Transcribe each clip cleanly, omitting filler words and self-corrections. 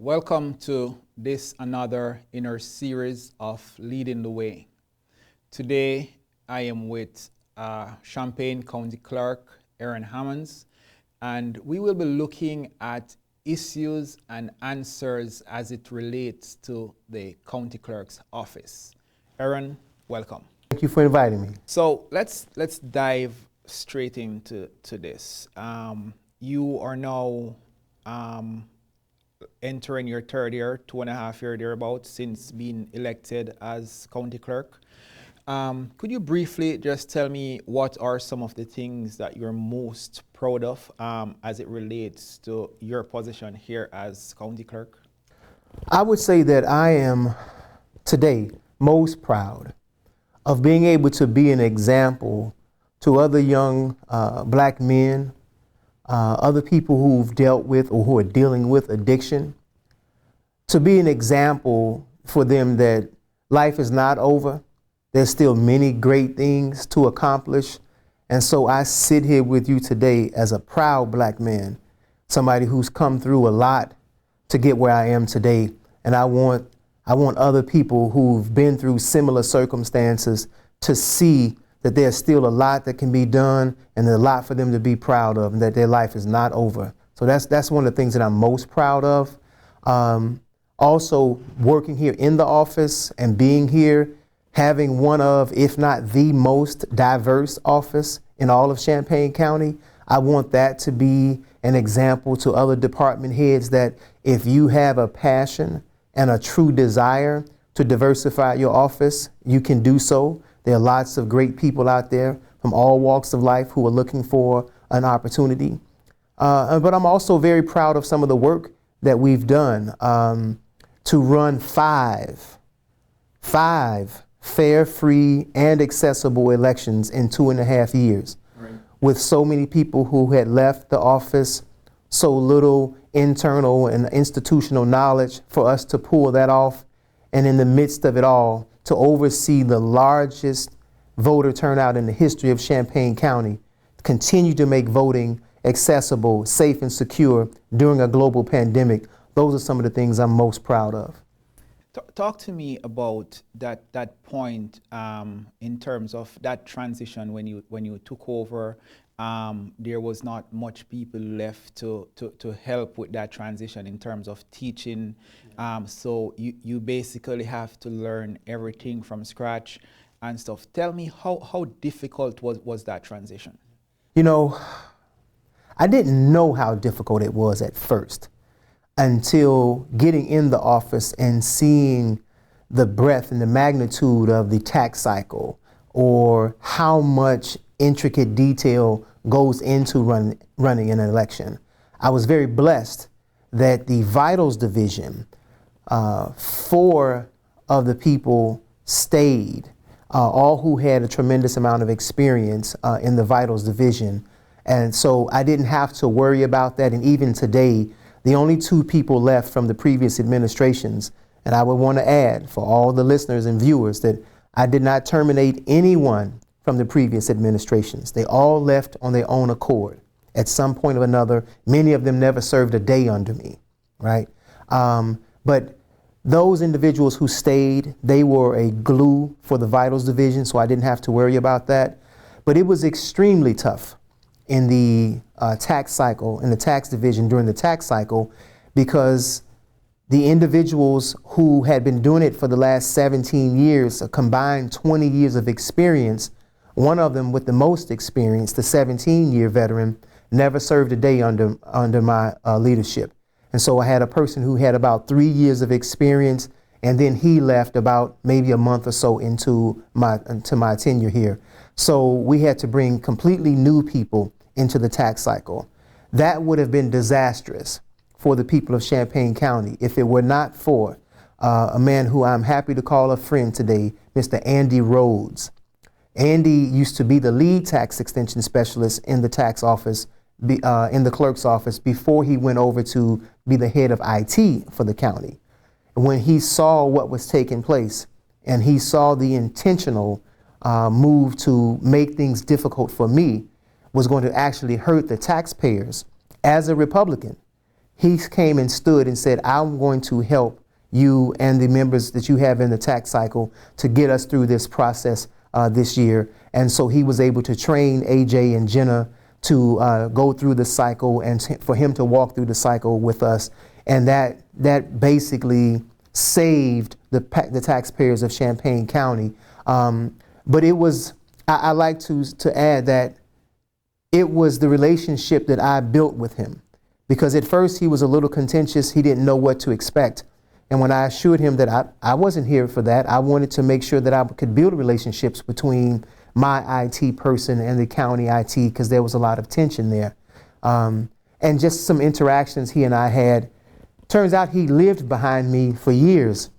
Welcome to this another in our series of Leading the Way. Today I am with Champaign County Clerk Aaron Aamons, and we will be looking at issues and answers as it relates to the County Clerk's office. Aaron, welcome. Thank you for inviting me. So let's dive straight into this. You are now entering your third year, 2.5 year thereabouts, since being elected as county clerk. Could you briefly just tell me what are some of the things that you're most proud of as it relates to your position here as county clerk? I would say that I am today most proud of being able to be an example to other young black men, other people who've dealt with or who are dealing with addiction, to be an example for them that life is not over. There's still many great things to accomplish. And so I sit here with you today as a proud black man, somebody who's come through a lot to get where I am today. And I want other people who've been through similar circumstances to see that there's still a lot that can be done and there's a lot for them to be proud of, and that their life is not over. So that's one of the things that I'm most proud of. Also working here in the office and being here, having one of, if not the most diverse office in all of Champaign County. I want that to be an example to other department heads that if you have a passion and a true desire to diversify your office, you can do so. There are lots of great people out there from all walks of life who are looking for an opportunity. But I'm also very proud of some of the work that we've done to run five fair, free, and accessible elections in 2.5 years. Right. With so many people who had left the office, so little internal and institutional knowledge for us to pull that off, and in the midst of it all, to oversee the largest voter turnout in the history of Champaign County, continue to make voting accessible, safe, and secure during a global pandemic. Those are some of the things I'm most proud of. Talk to me about that point in terms of that transition when you took over. There was not much people left to help with that transition in terms of teaching. So you basically have to learn everything from scratch and stuff. Tell me how difficult was that transition? You know, I didn't know how difficult it was at first until getting in the office and seeing the breadth and the magnitude of the tax cycle, or how much intricate detail goes into running an election. I was very blessed that the Vitals Division, 4 of the people stayed, all who had a tremendous amount of experience in the Vitals Division. And so I didn't have to worry about that. And even today, the only 2 people left from the previous administrations, and I would want to add for all the listeners and viewers that I did not terminate anyone from the previous administrations. They all left on their own accord at some point or another. Many of them never served a day under me, right? But those individuals who stayed, they were a glue for the Vitals Division, so I didn't have to worry about that. But it was extremely tough in the tax cycle, in the tax division during the tax cycle, because the individuals who had been doing it for the last 17 years, a combined 20 years of experience, one of them with the most experience, the 17-year veteran, never served a day under my leadership. And so I had a person who had about 3 years of experience, and then he left about maybe a month or so into my tenure here. So we had to bring completely new people into the tax cycle. That would have been disastrous for the people of Champaign County if it were not for a man who I'm happy to call a friend today, Mr. Andy Rhodes. Andy used to be the lead tax extension specialist in the tax office, in the clerk's office, before he went over to be the head of IT for the county. When he saw what was taking place and he saw the intentional move to make things difficult for me was going to actually hurt the taxpayers, as a Republican, he came and stood and said, I'm going to help you and the members that you have in the tax cycle to get us through this process this year. And so he was able to train AJ and Jenna to go through the cycle and for him to walk through the cycle with us. And that basically saved the taxpayers of Champaign County. But it was, I like to add that it was the relationship that I built with him. Because at first he was a little contentious, he didn't know what to expect. And when I assured him that I wasn't here for that, I wanted to make sure that I could build relationships between my IT person and the county IT, because there was a lot of tension there. And just some interactions he and I had. Turns out he lived behind me for years,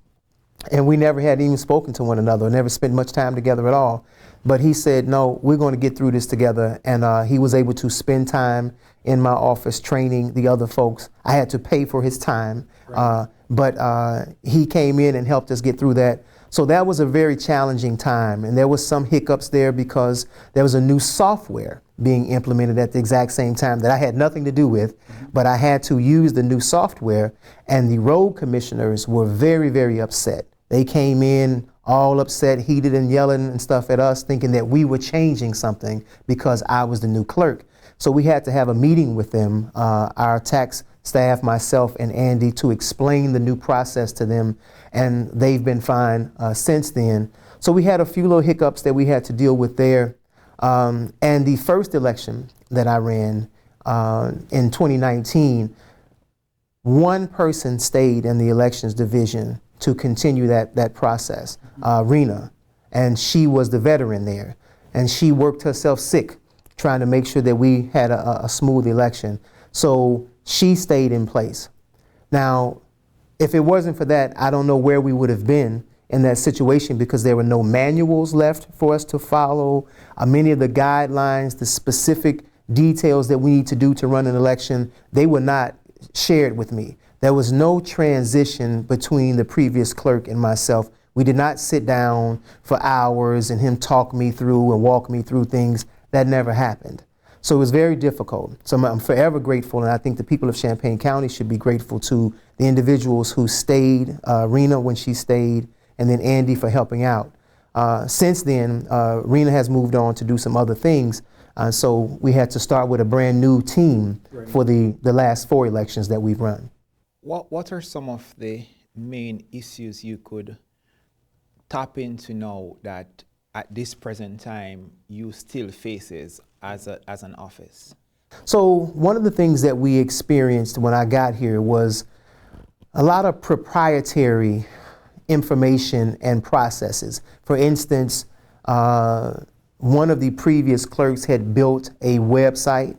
and we never had even spoken to one another, never spent much time together at all. But he said, no, we're going to get through this together. And he was able to spend time in my office training the other folks. I had to pay for his time, right. But he came in and helped us get through that. So that was a very challenging time. And there was some hiccups there because there was a new software being implemented at the exact same time that I had nothing to do with, but I had to use the new software. And the road commissioners were very, very upset. They came in all upset, heated and yelling and stuff at us, thinking that we were changing something because I was the new clerk. So we had to have a meeting with them, our tax staff, myself and Andy, to explain the new process to them. And they've been fine since then. So we had a few little hiccups that we had to deal with there. And the first election that I ran in 2019, one person stayed in the elections division to continue that process, Rena, and she was the veteran there. And she worked herself sick trying to make sure that we had a smooth election. So she stayed in place. Now, if it wasn't for that, I don't know where we would have been in that situation, because there were no manuals left for us to follow. Many of the guidelines, the specific details that we need to do to run an election, they were not shared with me. There was no transition between the previous clerk and myself. We did not sit down for hours and him talk me through and walk me through things. That never happened. So it was very difficult. So I'm forever grateful, and I think the people of Champaign County should be grateful to the individuals who stayed, Rena when she stayed, and then Andy for helping out. Since then, Rena has moved on to do some other things, so we had to start with a brand new team for the last 4 elections that we've run. What are some of the main issues you could tap into now that at this present time you still faces as an office? So one of the things that we experienced when I got here was a lot of proprietary information and processes. For instance, one of the previous clerks had built a website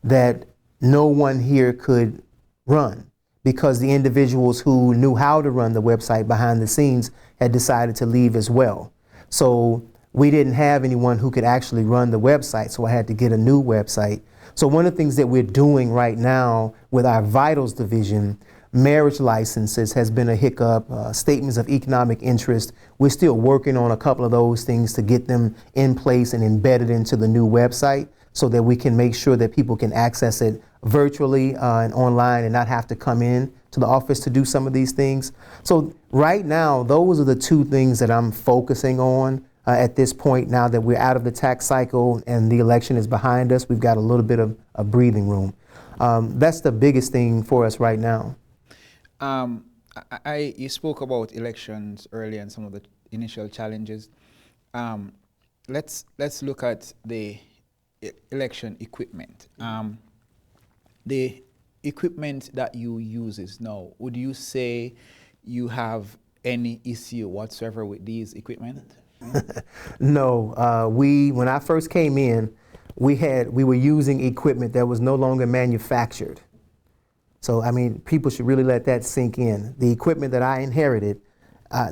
that no one here could run, because the individuals who knew how to run the website behind the scenes had decided to leave as well. So we didn't have anyone who could actually run the website, so I had to get a new website. So one of the things that we're doing right now with our Vitals division, marriage licenses has been a hiccup, statements of economic interest. We're still working on a couple of those things to get them in place and embedded into the new website so that we can make sure that people can access it virtually and online and not have to come in to the office to do some of these things. So right now, those are the 2 things that I'm focusing on at this point. Now that we're out of the tax cycle and the election is behind us, we've got a little bit of a breathing room. That's the biggest thing for us right now. You spoke about elections earlier and some of the initial challenges. Let's look at the election equipment. The equipment that you use now, would you say you have any issue whatsoever with these equipment? No, when I first came in, we were using equipment that was no longer manufactured. So, I mean, people should really let that sink in. The equipment that I inherited,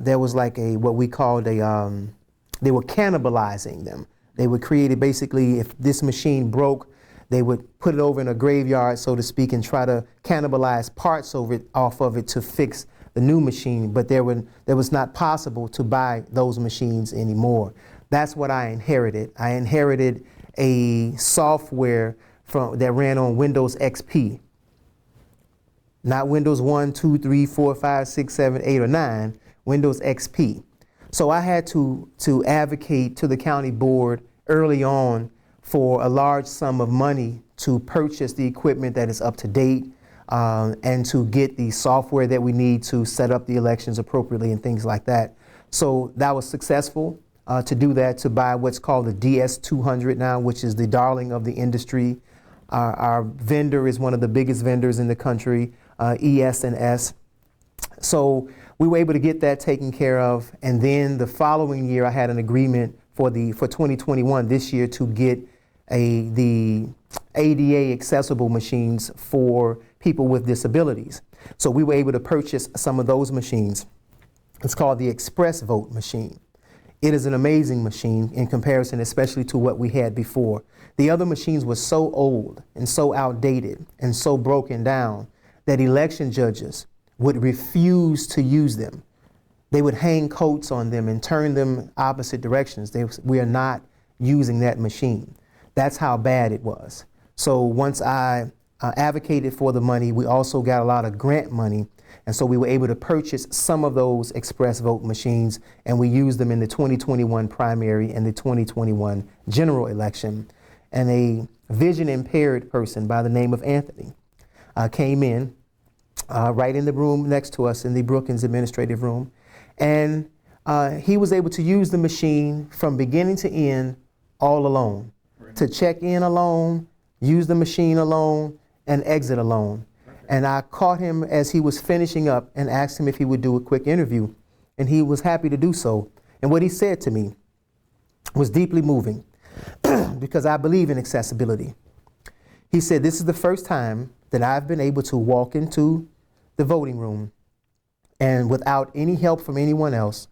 there was like what we called they were cannibalizing them. They would create it basically, if this machine broke, they would put it over in a graveyard, so to speak, and try to cannibalize parts off of it to fix the new machine, but there was not possible to buy those machines anymore. That's what I inherited. I inherited a software that ran on Windows XP. not Windows 1, 2, 3, 4, 5, 6, 7, 8, or 9, Windows XP. So I had to advocate to the county board early on for a large sum of money to purchase the equipment that is up to date, and to get the software that we need to set up the elections appropriately and things like that. So that was successful to do that, to buy what's called the DS200 now, which is the darling of the industry. Our vendor is one of the biggest vendors in the country, ES&S. So we were able to get that taken care of, and then the following year I had an agreement for 2021 this year to get the ADA accessible machines for people with disabilities. So we were able to purchase some of those machines. It's called the Express Vote machine. It is an amazing machine in comparison, especially to what we had before. The other machines were so old and so outdated and so broken down that election judges would refuse to use them. They would hang coats on them and turn them opposite directions. We are not using that machine. That's how bad it was. So once I advocated for the money, we also got a lot of grant money. And so we were able to purchase some of those Express Vote machines, and we used them in the 2021 primary and the 2021 general election. And a vision impaired person by the name of Anthony came in right in the room next to us in the Brookings administrative room. And he was able to use the machine from beginning to end all alone, to check in alone, use the machine alone, and exit alone. And I caught him as he was finishing up and asked him if he would do a quick interview. And he was happy to do so. And what he said to me was deeply moving because I believe in accessibility. He said, "This is the first time that I've been able to walk into the voting room and without any help from anyone else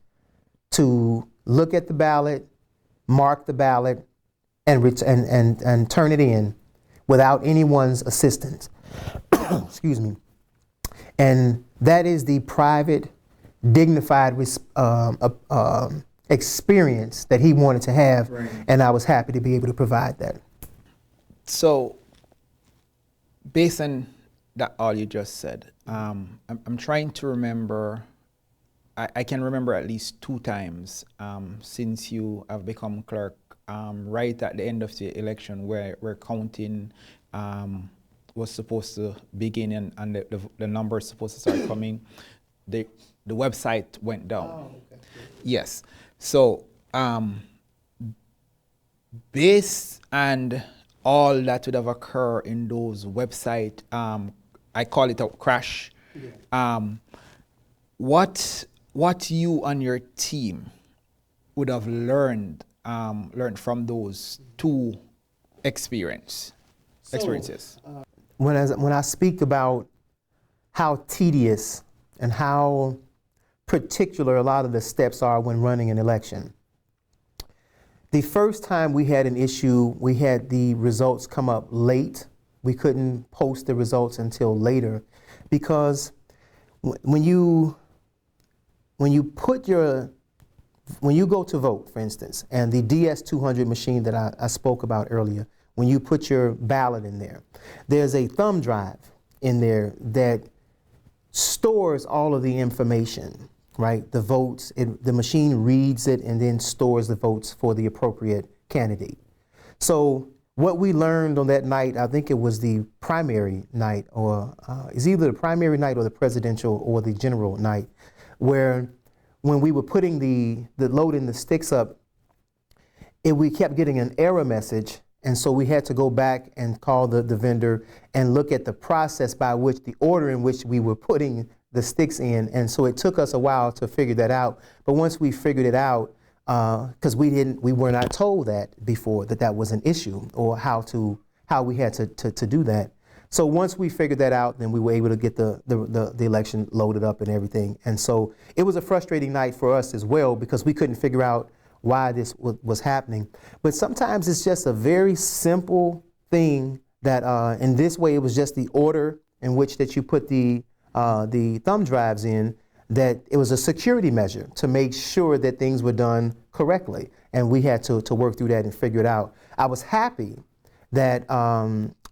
to look at the ballot, mark the ballot, and turn it in without anyone's assistance." Excuse me. And that is the private, dignified experience that he wanted to have, right. And I was happy to be able to provide that. So, based on that, all you just said, I'm trying to remember. I can remember at least 2 times since you have become clerk. Right at the end of the election, where counting was supposed to begin and the numbers supposed to start coming, the website went down. Oh, okay. Yes. So based on all that would have occurred in those website, I call it a crash. Yeah. What you and your team would have learned from those 2 experiences? When I speak about how tedious and how particular a lot of the steps are when running an election, the first time we had an issue, we had the results come up late. We couldn't post the results until later because when you go to vote, for instance, and the DS200 machine that I spoke about earlier, when you put your ballot in there, there's a thumb drive in there that stores all of the information, right? The votes, the machine reads it and then stores the votes for the appropriate candidate. So what we learned on that night, I think it was the primary night, or it's either the primary night or the presidential or the general night, where when we were putting loading the sticks up, we kept getting an error message, and so we had to go back and call the vendor and look at the process by which, the order in which we were putting the sticks in, and so it took us a while to figure that out. But once we figured it out, because we were not told that before, that was an issue, or how we had to do that. So once we figured that out, then we were able to get the election loaded up and everything. And so it was a frustrating night for us as well, because we couldn't figure out why this was happening. But sometimes it's just a very simple thing that in this way, it was just the order in which that you put the thumb drives in, that it was a security measure to make sure that things were done correctly. And we had to work through that and figure it out. I was happy that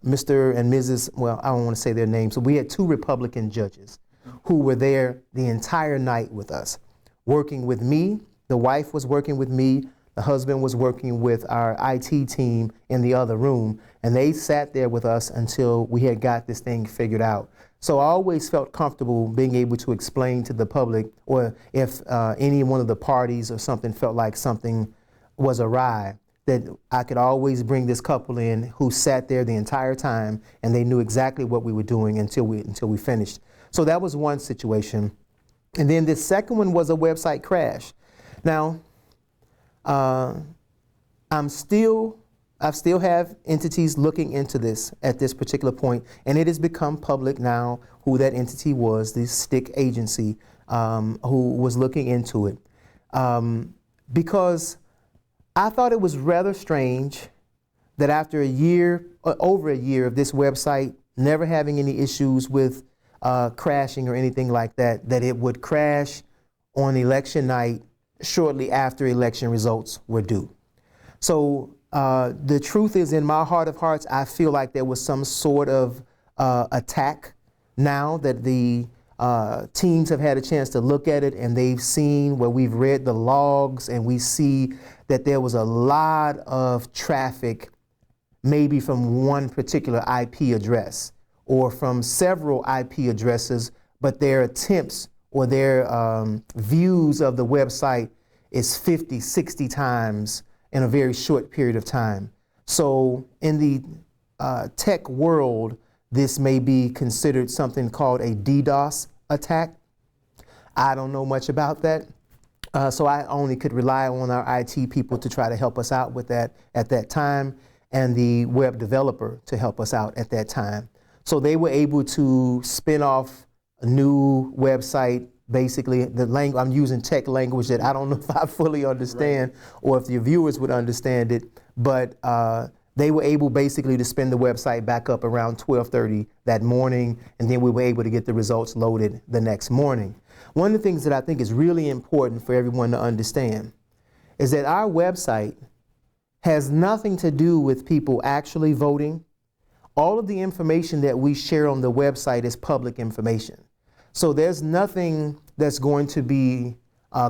Mr. and Mrs., well, I don't want to say their names, so we had 2 Republican judges who were there the entire night with us, working with me. The wife was working with me. The husband was working with our IT team in the other room, and they sat there with us until we had got this thing figured out. So I always felt comfortable being able to explain to the public, or if any one of the parties or something felt like something was awry, that I could always bring this couple in who sat there the entire time, and they knew exactly what we were doing until we finished. So that was one situation. And then the second one was a website crash. Now, I still have entities looking into this at this particular point, and it has become public now who that entity was, the STIC agency, who was looking into it. Because I thought it was rather strange that after over a year of this website never having any issues with crashing or anything like that, that it would crash on election night shortly after election results were due. So the truth is, in my heart of hearts, I feel like there was some sort of attack now that the teams have had a chance to look at it, and they've seen where we've read the logs, and we see that there was a lot of traffic, maybe from one particular IP address or from several IP addresses, but their attempts or their views of the website is 50, 60 times in a very short period of time. So in the tech world, this may be considered something called a DDoS attack. I don't know much about that. So I only could rely on our IT people to try to help us out with that at that time, and the web developer to help us out at that time. So they were able to spin off a new website. Basically, I'm using tech language that I don't know if I fully understand, right, or if your viewers would understand it, but they were able basically to spin the website back up around 12:30 that morning, and then we were able to get the results loaded the next morning. One of the things that I think is really important for everyone to understand is that our website has nothing to do with people actually voting. All of the information that we share on the website is public information. So there's nothing that's going to be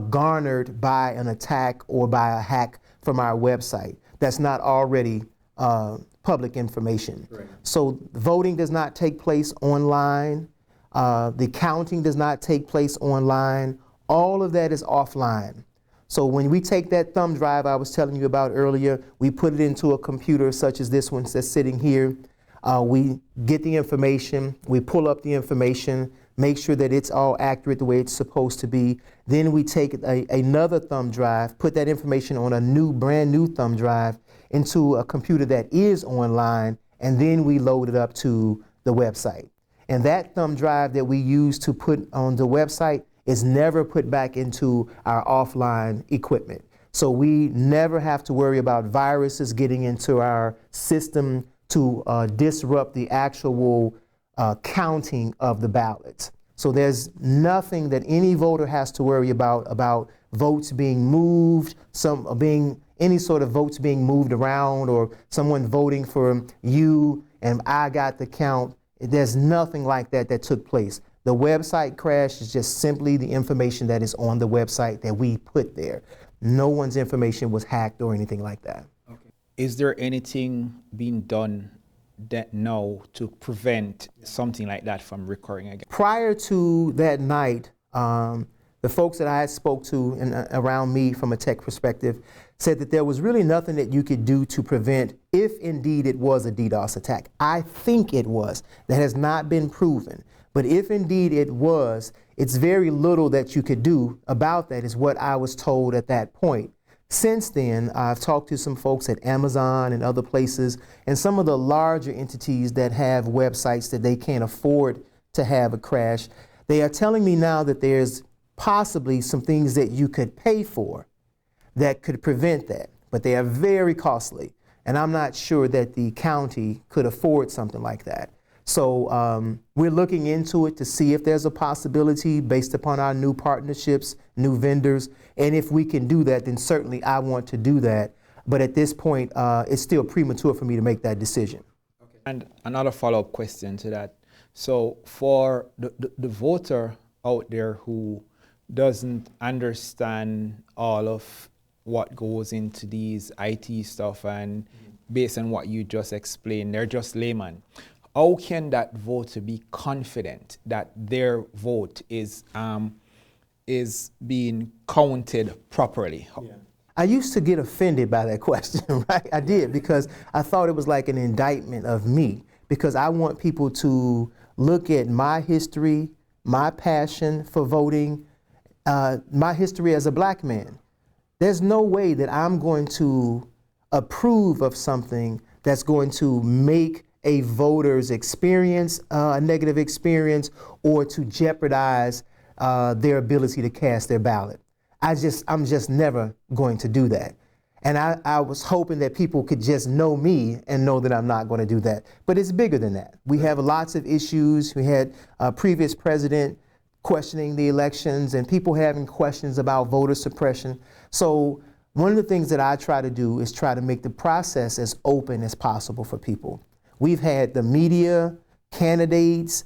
garnered by an attack or by a hack from our website that's not already public information. Right. So voting does not take place online. The counting does not take place online. All of that is offline. So when we take that thumb drive I was telling you about earlier, we put it into a computer such as this one that's sitting here. We get the information, we pull up the information, make sure that it's all accurate the way it's supposed to be. Then we take another thumb drive, put that information on a brand new thumb drive into a computer that is online, and then we load it up to the website. And that thumb drive that we use to put on the website is never put back into our offline equipment. So we never have to worry about viruses getting into our system to disrupt the actual counting of the ballots. So there's nothing that any voter has to worry about votes being moved, any sort of votes being moved around, or someone voting for you and I got the count. There's nothing like that took place. The website crash is just simply the information that is on the website that we put there. No one's information was hacked or anything like that. Okay. Is there anything being done now to prevent something like that from recurring again? Prior to that night, the folks that I had spoke to around me from a tech perspective said that there was really nothing that you could do to prevent if indeed it was a DDoS attack. I think it was. That has not been proven. But if indeed it was, it's very little that you could do about that, is what I was told at that point. Since then, I've talked to some folks at Amazon and other places, and some of the larger entities that have websites that they can't afford to have a crash. They are telling me now that there's possibly some things that you could pay for that could prevent that, but they are very costly. And I'm not sure that the county could afford something like that. So we're looking into it to see if there's a possibility based upon our new partnerships, new vendors. And if we can do that, then certainly I want to do that. But at this point, it's still premature for me to make that decision. Okay. And another follow-up question to that. So for the voter out there who doesn't understand all of what goes into these IT stuff and based on what you just explained, they're just layman. How can that voter be confident that their vote is being counted properly? Yeah. I used to get offended by that question, right? I did, because I thought it was like an indictment of me, because I want people to look at my history, my passion for voting, my history as a black man. There's no way that I'm going to approve of something that's going to make a voter's experience a negative experience, or to jeopardize their ability to cast their ballot. I'm just never going to do that. And I was hoping that people could just know me and know that I'm not going to do that. But it's bigger than that. We have lots of issues. We had a previous president questioning the elections and people having questions about voter suppression. So one of the things that I try to do is try to make the process as open as possible for people. We've had the media, candidates,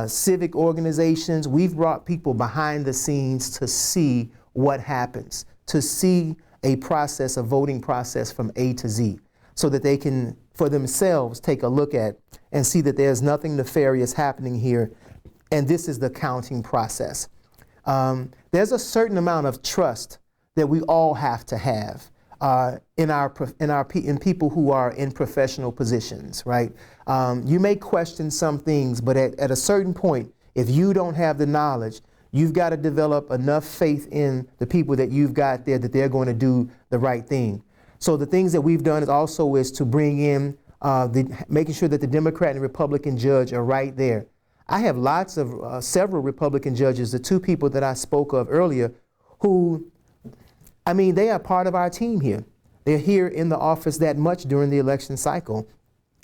civic organizations. We've brought people behind the scenes to see what happens, to see a process, a voting process from A to Z, so that they can, for themselves, take a look at and see that there's nothing nefarious happening here, and this is the counting process. There's a certain amount of trust that we all have to have in people who are in professional positions, right? You may question some things, but at a certain point, if you don't have the knowledge, you've got to develop enough faith in the people that you've got there that they're going to do the right thing. So the things that we've done is to bring in making sure that the Democrat and Republican judge are right there. I have lots of several Republican judges, the two people that I spoke of earlier, who, I mean, they are part of our team here. They're here in the office that much during the election cycle,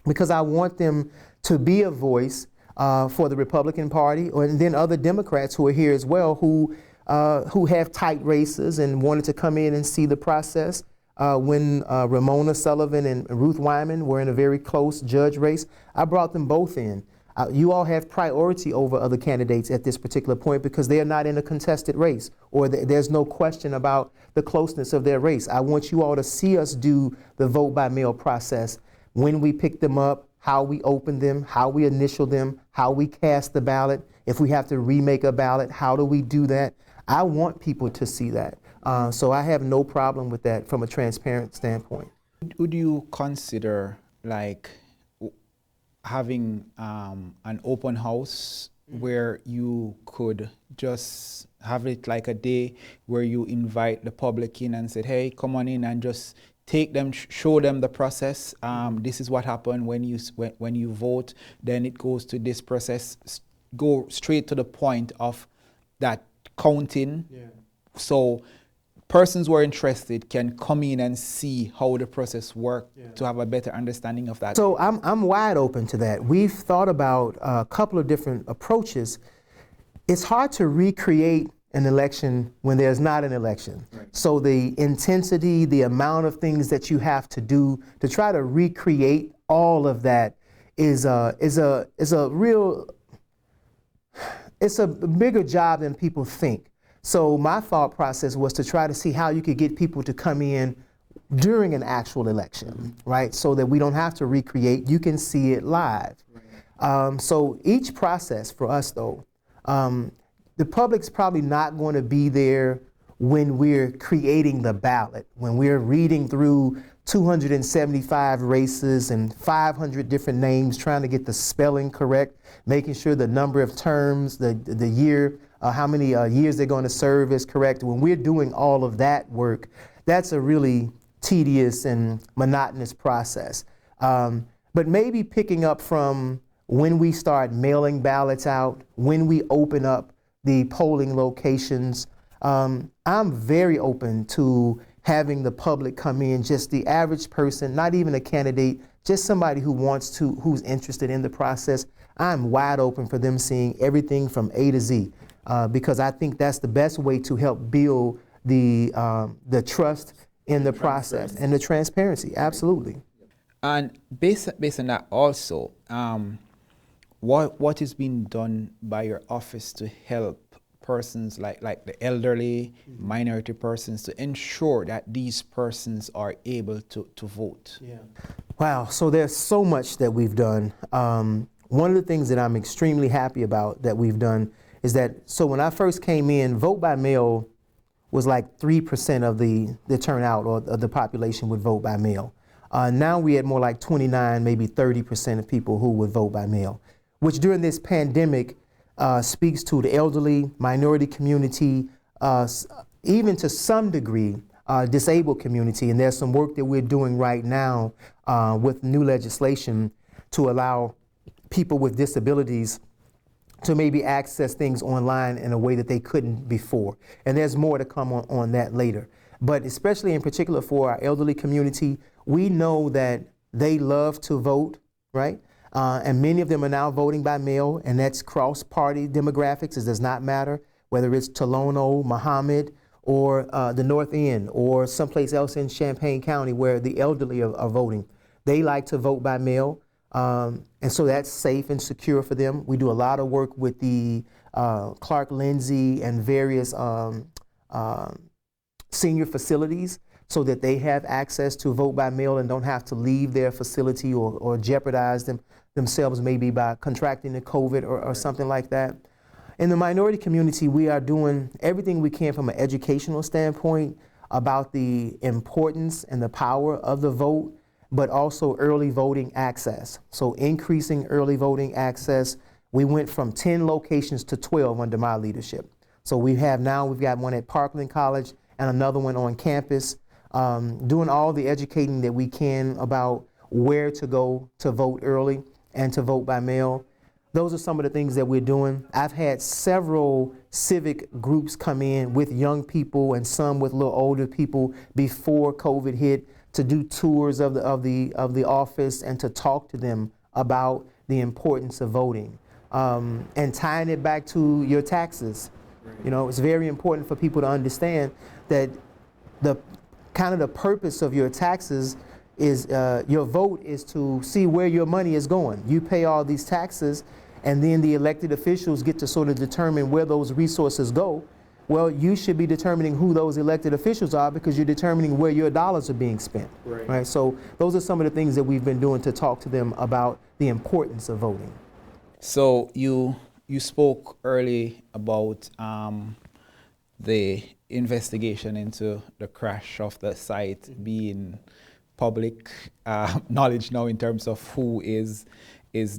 because I want them to be a voice for the Republican Party, and then other Democrats who are here as well, who have tight races and wanted to come in and see the process. When Ramona Sullivan and Ruth Wyman were in a very close judge race, I brought them both in. You all have priority over other candidates at this particular point because they are not in a contested race, or there's no question about the closeness of their race. I want you all to see us do the vote by mail process, when we pick them up, how we open them, how we initial them, how we cast the ballot. If we have to remake a ballot, how do we do that? I want people to see that. So I have no problem with that from a transparent standpoint. Would you consider like having an open house where you could just have it like a day where you invite the public in and said, hey, come on in and just take them, show them the process. This is what happened when you vote. Then it goes to this process. Go straight to the point of that counting. Yeah. So persons who are interested can come in and see how the process works, yeah, to have a better understanding of that. So I'm wide open to that. We've thought about a couple of different approaches. It's hard to recreate an election when there's not an election. Right. So the intensity, the amount of things that you have to do to try to recreate all of that is a bigger job than people think. So my thought process was to try to see how you could get people to come in during an actual election, right? So that we don't have to recreate, you can see it live. Right. So each process for us though, the public's probably not going to be there when we're creating the ballot, when we're reading through 275 races and 500 different names, trying to get the spelling correct, making sure the number of terms, the year, how many years they're going to serve is correct. When we're doing all of that work, that's a really tedious and monotonous process. But maybe picking up from when we start mailing ballots out, when we open up the polling locations, I'm very open to having the public come in, just the average person, not even a candidate, just somebody who's interested in the process. I'm wide open for them seeing everything from A to Z, because I think that's the best way to help build the trust in the process and the transparency. Absolutely. And based on that also, what is being done by your office to help persons like the elderly, minority persons, to ensure that these persons are able to vote? Yeah. Wow, so there's so much that we've done. One of the things that I'm extremely happy about that we've done is that, so when I first came in, vote by mail was like 3% of the turnout or of the population would vote by mail. Now we had more like 29, maybe 30% of people who would vote by mail, which during this pandemic speaks to the elderly, minority community, even to some degree, disabled community. And there's some work that we're doing right now with new legislation to allow people with disabilities to maybe access things online in a way that they couldn't before. And there's more to come on that later. But especially in particular for our elderly community, we know that they love to vote, right? And many of them are now voting by mail, and that's cross-party demographics. It does not matter whether it's Tolono, Muhammad, or the North End, or someplace else in Champaign County where the elderly are voting. They like to vote by mail. And so that's safe and secure for them. We do a lot of work with the Clark Lindsay and various senior facilities so that they have access to vote by mail and don't have to leave their facility or jeopardize themselves maybe by contracting the COVID or something like that. In the minority community, we are doing everything we can from an educational standpoint about the importance and the power of the vote, but also early voting access. So increasing early voting access. We went from 10 locations to 12 under my leadership. So we've got one at Parkland College and another one on campus, doing all the educating that we can about where to go to vote early and to vote by mail. Those are some of the things that we're doing. I've had several civic groups come in with young people and some with a little older people before COVID hit to do tours of the office and to talk to them about the importance of voting, and tying it back to your taxes. Right. You know, it's very important for people to understand that the purpose of your taxes is your vote is to see where your money is going. You pay all these taxes, and then the elected officials get to sort of determine where those resources go. Well, you should be determining who those elected officials are because you're determining where your dollars are being spent. Right? So those are some of the things that we've been doing to talk to them about the importance of voting. So you spoke early about the investigation into the crash of the site being public knowledge now in terms of who is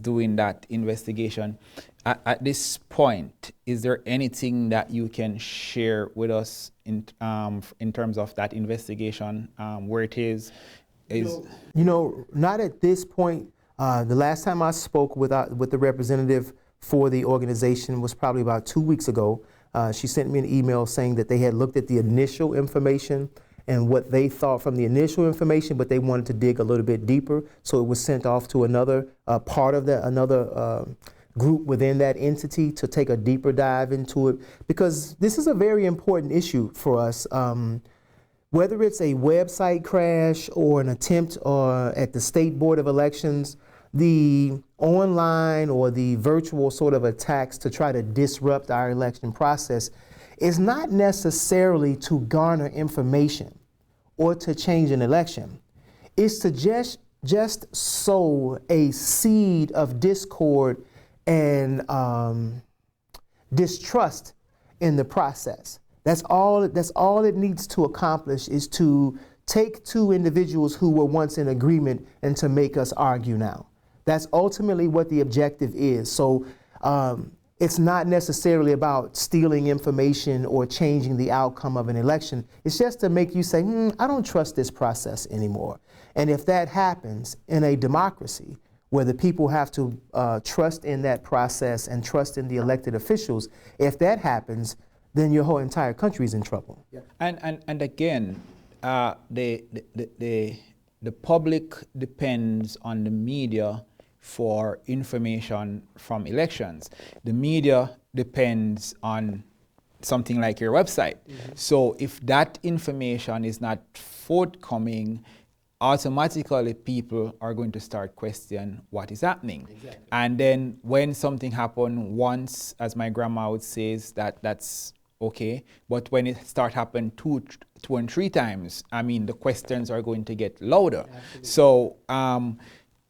doing that investigation. At this point, is there anything that you can share with us in terms of that investigation, where it is? Not at this point. The last time I spoke with the representative for the organization was probably about 2 weeks ago. She sent me an email saying that they had looked at the initial information and what they thought from the initial information, but they wanted to dig a little bit deeper. So it was sent off to another part of another group within that entity to take a deeper dive into it, because this is a very important issue for us. Whether it's a website crash or an attempt at the State Board of Elections, the online or the virtual sort of attacks to try to disrupt our election process is not necessarily to garner information or to change an election. It's to just sow a seed of discord and distrust in the process. That's all it needs to accomplish, is to take two individuals who were once in agreement and to make us argue now. That's ultimately what the objective is. So it's not necessarily about stealing information or changing the outcome of an election. It's just to make you say, I don't trust this process anymore. And if that happens in a democracy where the people have to trust in that process and trust in the elected officials, if that happens, then your whole entire country is in trouble. Yeah. And again, the public depends on the media for information from elections. The media depends on something like your website. Mm-hmm. So if that information is not forthcoming, automatically people are going to start question what is happening. Exactly. And then when something happen once, as my grandma would say, that's okay. But when it start happen two and three times, I mean, the questions are going to get louder. Absolutely. So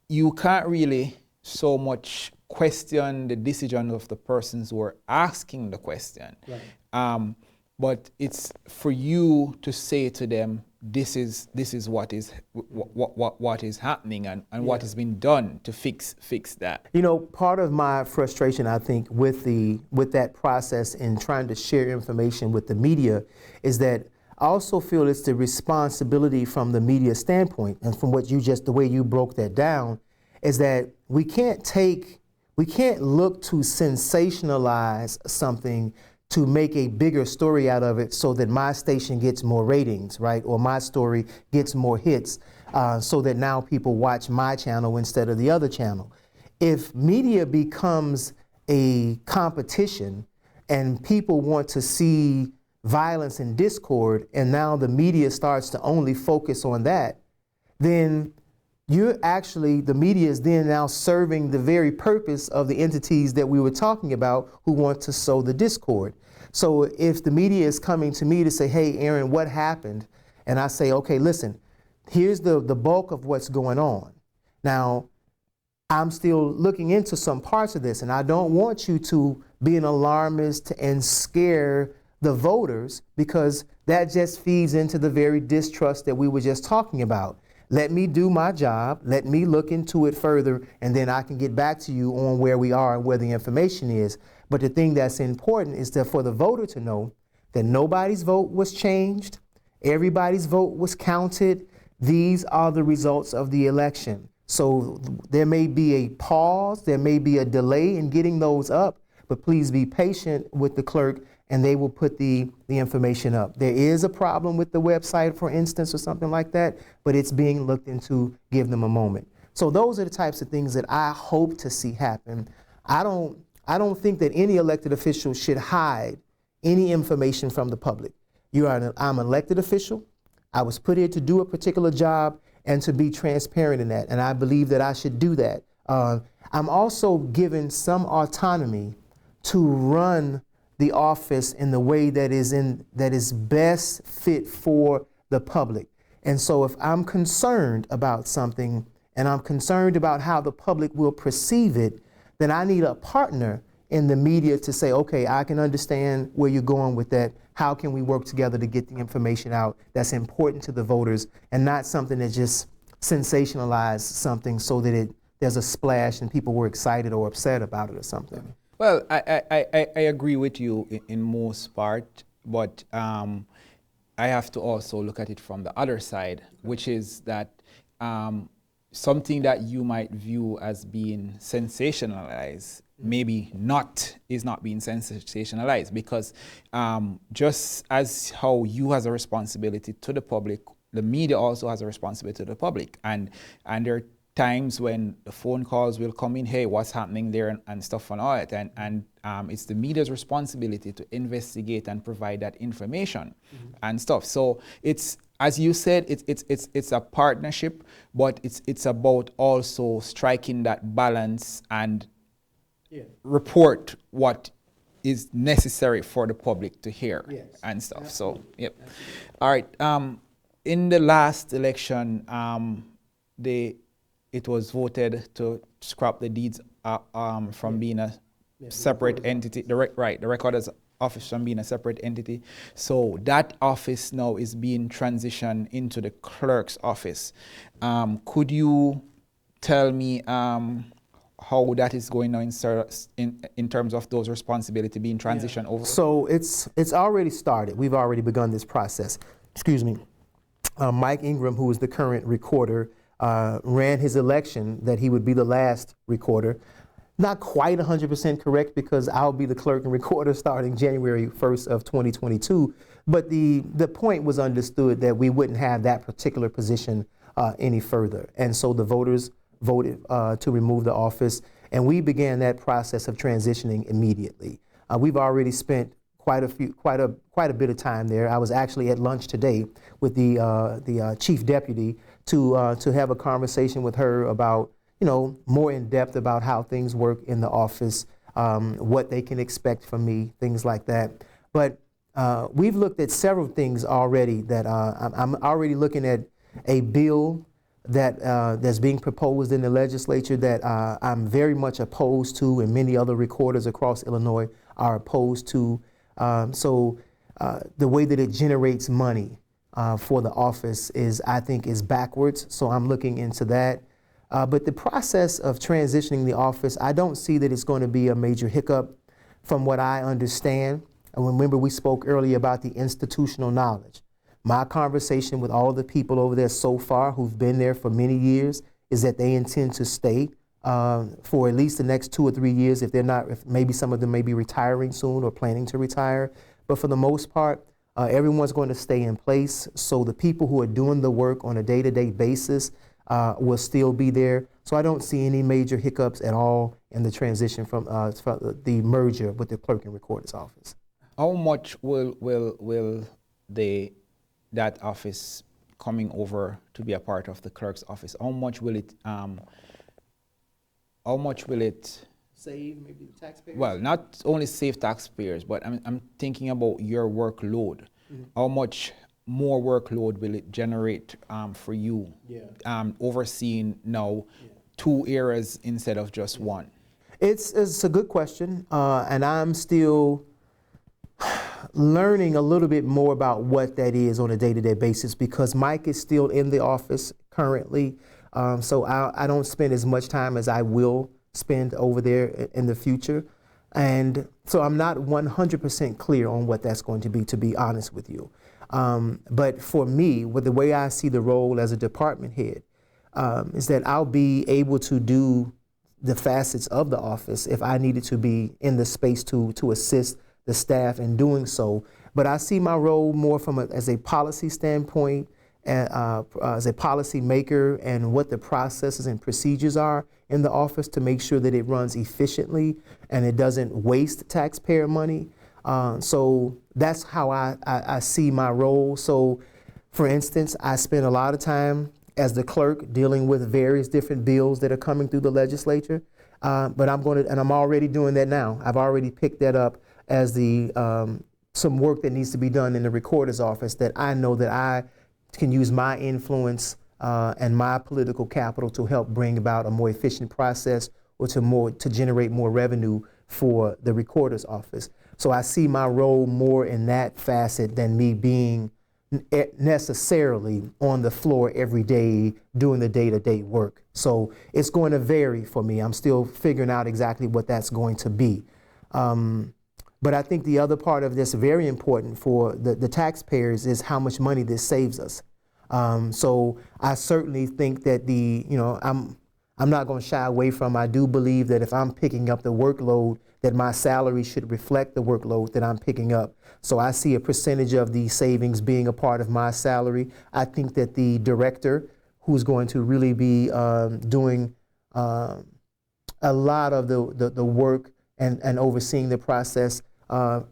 you can't really so much question the decision of the persons who are asking the question. Right. But it's for you to say to them, this is what is what is happening and what has been done to fix that. You know, part of my frustration, I think, with that process in trying to share information with the media is that I also feel it's the responsibility from the media standpoint, and from what the way you broke that down, is that we can't look to sensationalize something to make a bigger story out of it so that my station gets more ratings, right? Or my story gets more hits, so that now people watch my channel instead of the other channel. If media becomes a competition and people want to see violence and discord, and now the media starts to only focus on that, then the media is then now serving the very purpose of the entities that we were talking about who want to sow the discord. So if the media is coming to me to say, hey, Aaron, what happened? And I say, okay, listen, here's the bulk of what's going on. Now, I'm still looking into some parts of this, and I don't want you to be an alarmist and scare the voters, because that just feeds into the very distrust that we were just talking about. Let me do my job, let me look into it further, and then I can get back to you on where we are and where the information is. But the thing that's important is that for the voter to know that nobody's vote was changed, everybody's vote was counted. These are the results of the election. So there may be a pause, there may be a delay in getting those up, but please be patient with the clerk and they will put the information up. There is a problem with the website, for instance, or something like that, but it's being looked into. Give them a moment. So those are the types of things that I hope to see happen. I don't think that any elected official should hide any information from the public. I'm an elected official. I was put here to do a particular job and to be transparent in that, and I believe that I should do that. I'm also given some autonomy to run the office in the way that is best fit for the public. And so if I'm concerned about something and I'm concerned about how the public will perceive it, then I need a partner in the media to say, okay, I can understand where you're going with that. How can we work together to get the information out that's important to the voters, and not something that just sensationalized something so that there's a splash and people were excited or upset about it or something. Well, I agree with you in most part, but I have to also look at it from the other side, which is that something that you might view as being sensationalized maybe is not being sensationalized, because just as how you has a responsibility to the public, the media also has a responsibility to the public, and there are times when the phone calls will come in, hey, what's happening there, and stuff and all that, and it's the media's responsibility to investigate and provide that information and stuff. So it's, as you said, it's a partnership, but it's about also striking that balance and report what is necessary for the public to hear and stuff. Absolutely. So, yep. Absolutely. All right. In the last election, it was voted to scrap the deeds from being a separate entity. The recorder's office from being a separate entity. So that office now is being transitioned into the clerk's office. Could you tell me how that is going now in terms of those responsibilities being transitioned over? So it's already started. We've already begun this process. Excuse me. Mike Ingram, who is the current recorder, ran his election that he would be the last recorder. Not quite 100% correct, because I'll be the clerk and recorder starting January 1st of 2022. But the point was understood that we wouldn't have that particular position any further. And so the voters voted to remove the office, and we began that process of transitioning immediately. We've already spent quite a bit of time there. I was actually at lunch today with the chief deputy to have a conversation with her about, more in depth about how things work in the office, what they can expect from me, things like that. But we've looked at several things already that I'm already looking at a bill that's being proposed in the legislature that I'm very much opposed to, and many other recorders across Illinois are opposed to. So the way that it generates money for the office I think is backwards. So I'm looking into that. But the process of transitioning the office, I don't see that it's going to be a major hiccup from what I understand. And remember, we spoke earlier about the institutional knowledge. My conversation with all the people over there so far who've been there for many years is that they intend to stay for at least the next 2 or 3 years. If they're not, if maybe some of them may be retiring soon or planning to retire. But for the most part, everyone's going to stay in place. So the people who are doing the work on a day-to-day basis will still be there. So I don't see any major hiccups at all in the transition from the merger with the clerk and recorder's office. How much will that office coming over to be a part of the clerk's office? How much will it Save maybe the taxpayers? Well, not only save taxpayers, but I'm thinking about your workload. Mm-hmm. How much more workload will it generate for you? Yeah. Overseeing now 2 areas instead of just one. It's a good question, and I'm still learning a little bit more about what that is on a day-to-day basis, because Mike is still in the office currently, so I don't spend as much time as I will spend over there in the future, and so I'm not 100% clear on what that's going to be honest with you. But for me, with the way I see the role as a department head, is that I'll be able to do the facets of the office if I needed to be in the space to assist the staff in doing so. But I see my role more as a policy standpoint, as a policy maker, and what the processes and procedures are in the office to make sure that it runs efficiently and it doesn't waste taxpayer money. So that's how I see my role. So for instance, I spend a lot of time as the clerk dealing with various different bills that are coming through the legislature. But I'm already doing that now. I've already picked that up as some work that needs to be done in the recorder's office that I know that I can use my influence and my political capital to help bring about a more efficient process or to generate more revenue for the recorder's office. So I see my role more in that facet than me being necessarily on the floor every day doing the day-to-day work. So it's going to vary for me. I'm still figuring out exactly what that's going to be. But I think the other part of this, very important for the taxpayers, is how much money this saves us. So I certainly think that I'm not going to shy away from, I do believe that if I'm picking up the workload, that my salary should reflect the workload that I'm picking up. So I see a percentage of the savings being a part of my salary. I think that the director, who's going to really be doing a lot of the work and overseeing the process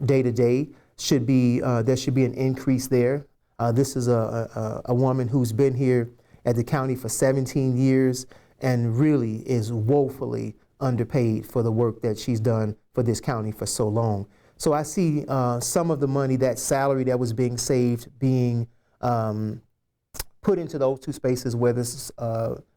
day to day, there should be an increase there. This is a woman who's been here at the county for 17 years and really is woefully underpaid for the work that she's done for this county for so long. So I see some of the money, that salary that was being saved, being put into those 2 spaces, whether it's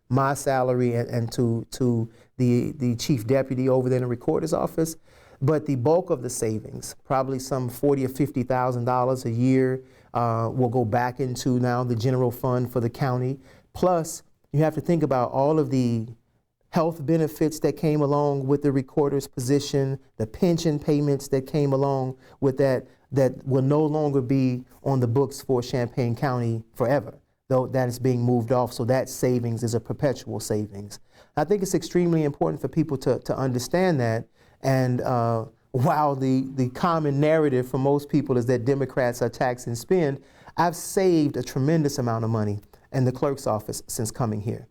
my salary and to the chief deputy over there in the recorder's office. But the bulk of the savings, probably some $40,000 or $50,000 a year, will go back into now the general fund for the county. Plus, you have to think about all of the health benefits that came along with the recorder's position, the pension payments that came along with that will no longer be on the books for Champaign County forever, though that is being moved off. So that savings is a perpetual savings. I think it's extremely important for people to understand that. And while the common narrative for most people is that Democrats are tax and spend, I've saved a tremendous amount of money in the clerk's office since coming here.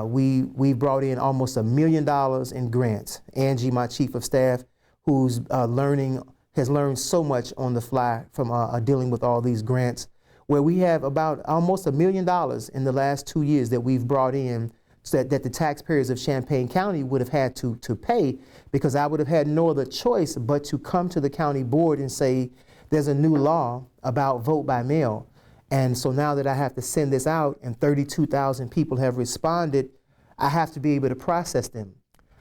We brought in almost $1 million in grants. Angie, my chief of staff, who's has learned so much on the fly from dealing with all these grants. where we have about almost $1 million in the last 2 years that we've brought in, so that the taxpayers of Champaign County would have had to pay, because I would have had no other choice but to come to the county board and say, there's a new law about vote by mail. And so now that I have to send this out and 32,000 people have responded, I have to be able to process them.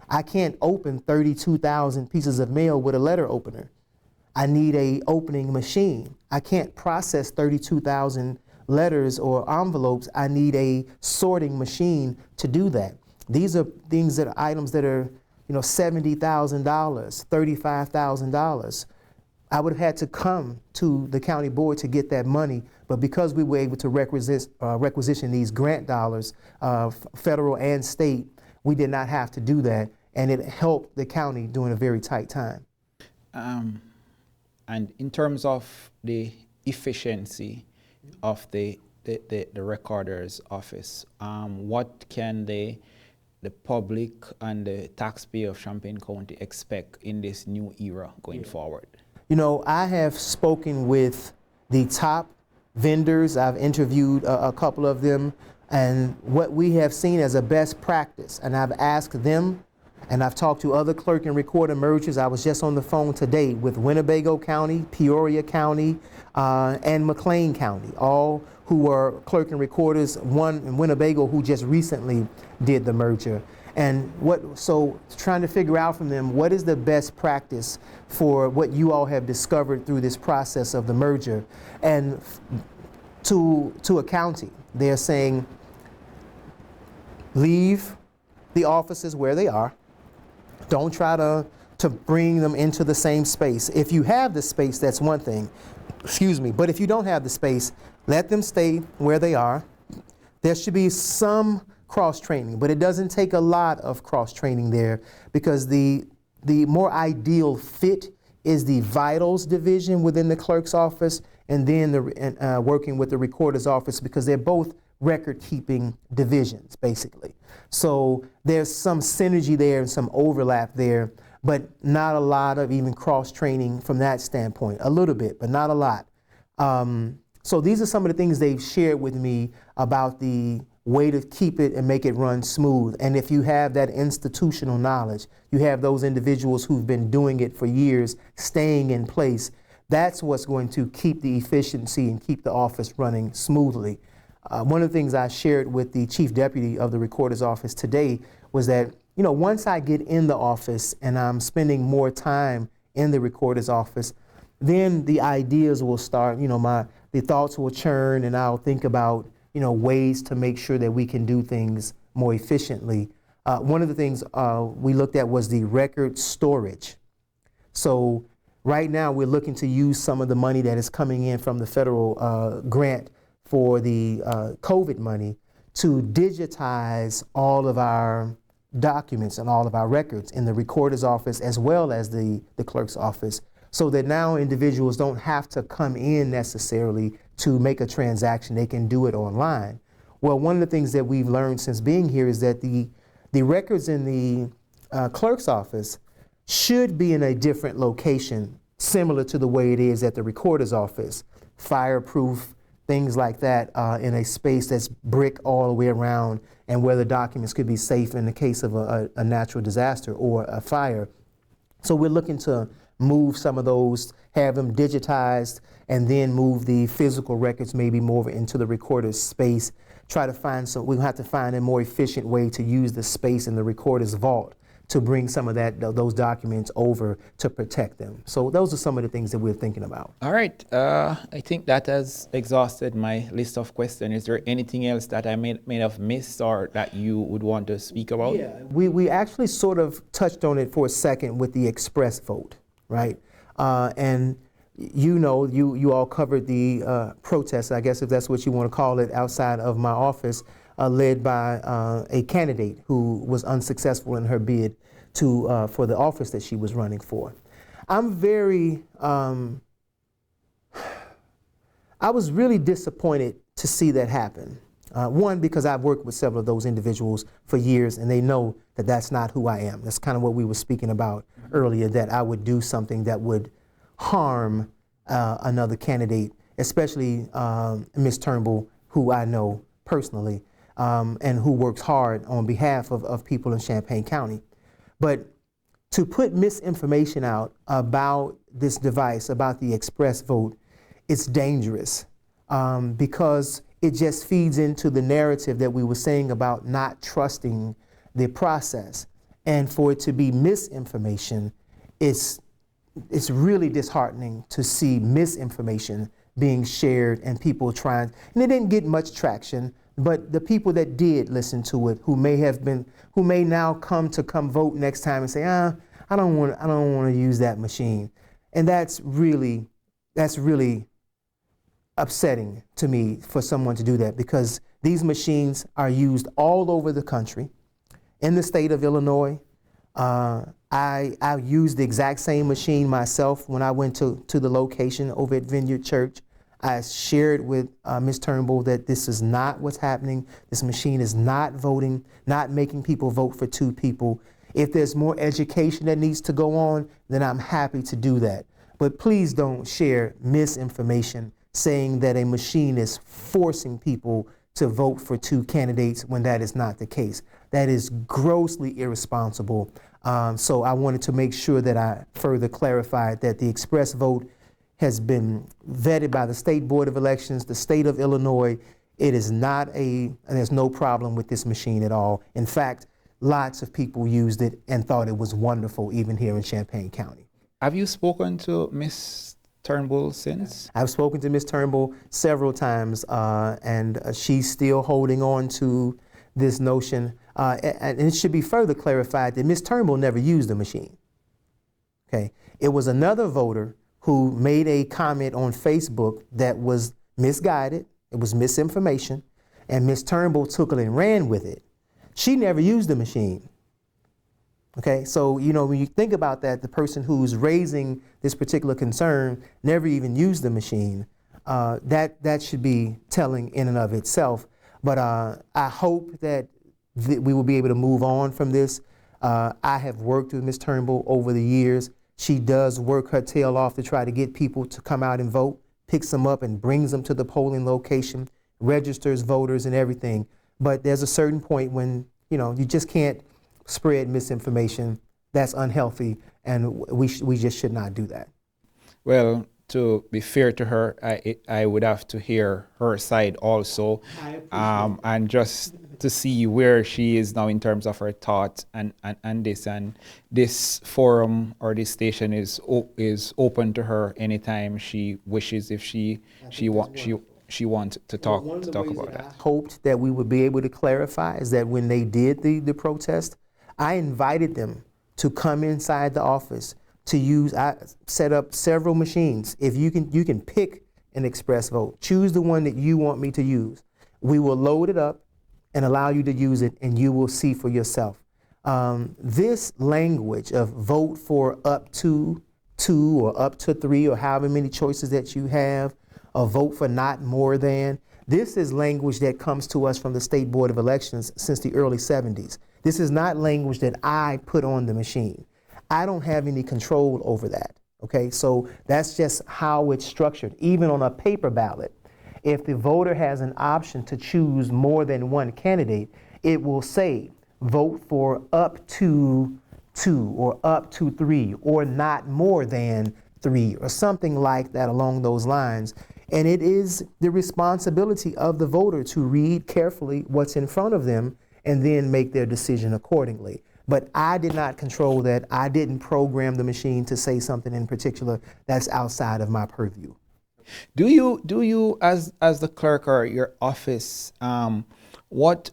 I can't open 32,000 pieces of mail with a letter opener. I need a opening machine. I can't process 32,000 letters or envelopes. I need a sorting machine to do that. These are things that are items that are, $70,000, $35,000. I would have had to come to the county board to get that money, but because we were able to requisition these grant dollars, federal and state, we did not have to do that, and it helped the county during a very tight time. And in terms of the efficiency of the recorder's office, what can the public and the taxpayer of Champaign County expect in this new era going forward? I have spoken with the top vendors. I've interviewed a couple of them, and what we have seen as a best practice, and I've asked them, and I've talked to other clerk and recorder mergers. I was just on the phone today with Winnebago County, Peoria County, and McLean County, all who are clerk and recorders, one in Winnebago who just recently did the merger. And so trying to figure out from them, what is the best practice for what you all have discovered through this process of the merger? And to a county, they're saying, leave the offices where they are. Don't try to bring them into the same space. If you have the space, that's one thing, but if you don't have the space, let them stay where they are. There should be some cross-training, but it doesn't take a lot of cross-training there, because the more ideal fit is the vitals division within the clerk's office, and then working with the recorder's office, because they're both record-keeping divisions, basically. So there's some synergy there and some overlap there, but not a lot of even cross-training from that standpoint. A little bit, but not a lot. So these are some of the things they've shared with me about the way to keep it and make it run smooth. And if you have that institutional knowledge, you have those individuals who've been doing it for years, staying in place, that's what's going to keep the efficiency and keep the office running smoothly. One of the things I shared with the chief deputy of the recorder's office today was that, once I get in the office and I'm spending more time in the recorder's office, then the ideas will start, the thoughts will churn, and I'll think about, ways to make sure that we can do things more efficiently. One of the things we looked at was the record storage. So right now we're looking to use some of the money that is coming in from the federal grant for the COVID money to digitize all of our documents and all of our records in the recorder's office as well as the clerk's office, so that now individuals don't have to come in necessarily to make a transaction. They can do it online. Well, one of the things that we've learned since being here is that the records in the clerk's office should be in a different location, similar to the way it is at the recorder's office. Fireproof, things like that, in a space that's brick all the way around, and where the documents could be safe in the case of a natural disaster or a fire. So we're looking to move some of those, have them digitized, and then move the physical records maybe more into the recorder's space. We'll have to find a more efficient way to use the space in the recorder's vault to bring some of those documents over to protect them. So those are some of the things that we're thinking about. All right, I think that has exhausted my list of questions. Is there anything else that I may have missed or that you would want to speak about? Yeah, we actually sort of touched on it for a second with the express vote, right? And you all covered the protest, I guess if that's what you want to call it, outside of my office, led by a candidate who was unsuccessful in her bid for the office that she was running for. I'm very, I was really disappointed to see that happen. One, because I've worked with several of those individuals for years, and they know that that's not who I am. That's kind of what we were speaking about earlier, that I would do something that would harm another candidate especially Ms. Turnbull, who I know personally, and who works hard on behalf of people in Champaign County. But to put misinformation out about this device, about the express vote, it's dangerous because it just feeds into the narrative that we were saying about not trusting the process. And for it to be misinformation, it's really disheartening to see misinformation being shared and people trying, and it didn't get much traction, but the people that did listen to it, who may now come vote next time and say, I don't want to use that machine. And that's really upsetting to me for someone to do that, because these machines are used all over the country. In the state of Illinois, I used the exact same machine myself when I went to the location over at Vineyard Church. I shared with Ms. Turnbull that this is not what's happening. This machine is not voting, not making people vote for two people. If there's more education that needs to go on, then I'm happy to do that. But please don't share misinformation saying that a machine is forcing people to vote for two candidates when that is not the case. That is grossly irresponsible. So I wanted to make sure that I further clarified that the express vote has been vetted by the State Board of Elections, the state of Illinois. It is not there's no problem with this machine at all. In fact, lots of people used it and thought it was wonderful, even here in Champaign County. Have you spoken to Ms. Turnbull since? I've spoken to Ms. Turnbull several times, and she's still holding on to this notion. And it should be further clarified that Ms. Turnbull never used the machine. Okay, it was another voter who made a comment on Facebook that was misguided. It was misinformation, and Ms. Turnbull took it and ran with it. She never used the machine. Okay, so when you think about that, the person who's raising this particular concern never even used the machine. That should be telling in and of itself. But I hope that we will be able to move on from this. I have worked with Ms. Turnbull over the years. She does work her tail off to try to get people to come out and vote, picks them up and brings them to the polling location, registers voters and everything. But there's a certain point when, you just can't spread misinformation. That's unhealthy, and we just should not do that. Well, to be fair to her, I would have to hear her side also, and just to see where she is now in terms of her thoughts and this forum or this station is open to her anytime she wishes, if she wants to talk about that. I hoped that we would be able to clarify is that when they did the protest, I invited them to come inside the office to use. I set up several machines. If you can pick an express vote, choose the one that you want me to use. We will load it up and allow you to use it, and you will see for yourself. This language of vote for up to 2 or up to 3 or however many choices that you have, or vote for not more than, this is language that comes to us from the State Board of Elections since the early 70s. This is not language that I put on the machine. I don't have any control over that, okay? So that's just how it's structured. Even on a paper ballot, if the voter has an option to choose more than one candidate, it will say vote for up to 2 or up to 3 or not more than 3 or something like that along those lines. And it is the responsibility of the voter to read carefully what's in front of them and then make their decision accordingly. But I did not control that. I didn't program the machine to say something in particular. That's outside of my purview. Do you as the clerk or your office, what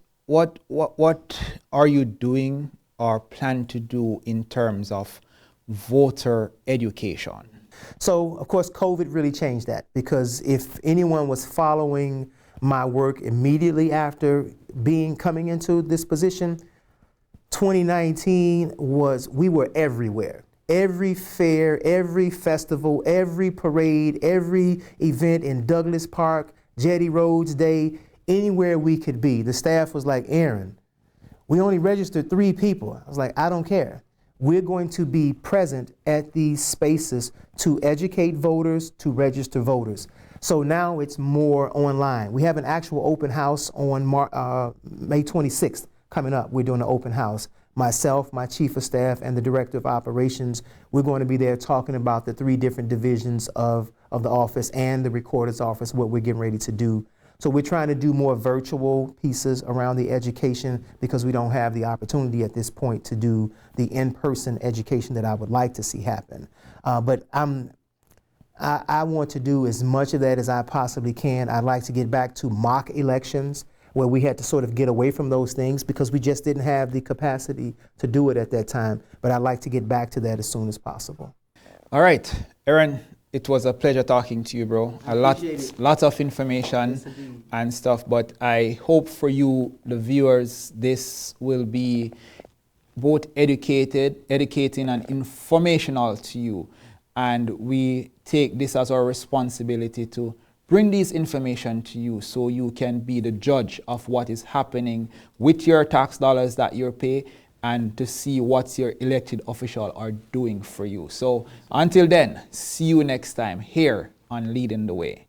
are you doing or plan to do in terms of voter education? So, of course, COVID really changed that, because if anyone was following my work immediately after coming into this position, 2019 we were everywhere. Every fair, every festival, every parade, every event in Douglas Park, Jetty Roads Day, anywhere we could be. The staff was like, Aaron, we only registered 3 people. I was like, I don't care. We're going to be present at these spaces to educate voters, to register voters. So now it's more online. We have an actual open house on May 26th coming up. We're doing an open house. Myself, my chief of staff, and the director of operations, we're going to be there talking about the 3 different divisions of the office and the recorder's office, what we're getting ready to do. So we're trying to do more virtual pieces around the education because we don't have the opportunity at this point to do the in-person education that I would like to see happen. But I want to do as much of that as I possibly can. I'd like to get back to mock elections where we had to sort of get away from those things because we just didn't have the capacity to do it at that time. But I'd like to get back to that as soon as possible. All right, Aaron, it was a pleasure talking to you, bro. Lots of information and stuff, but I hope for you, the viewers, this will be both educating and informational to you. And we take this as our responsibility to bring this information to you so you can be the judge of what is happening with your tax dollars that you pay and to see what your elected official are doing for you. So until then, see you next time here on Leading the Way.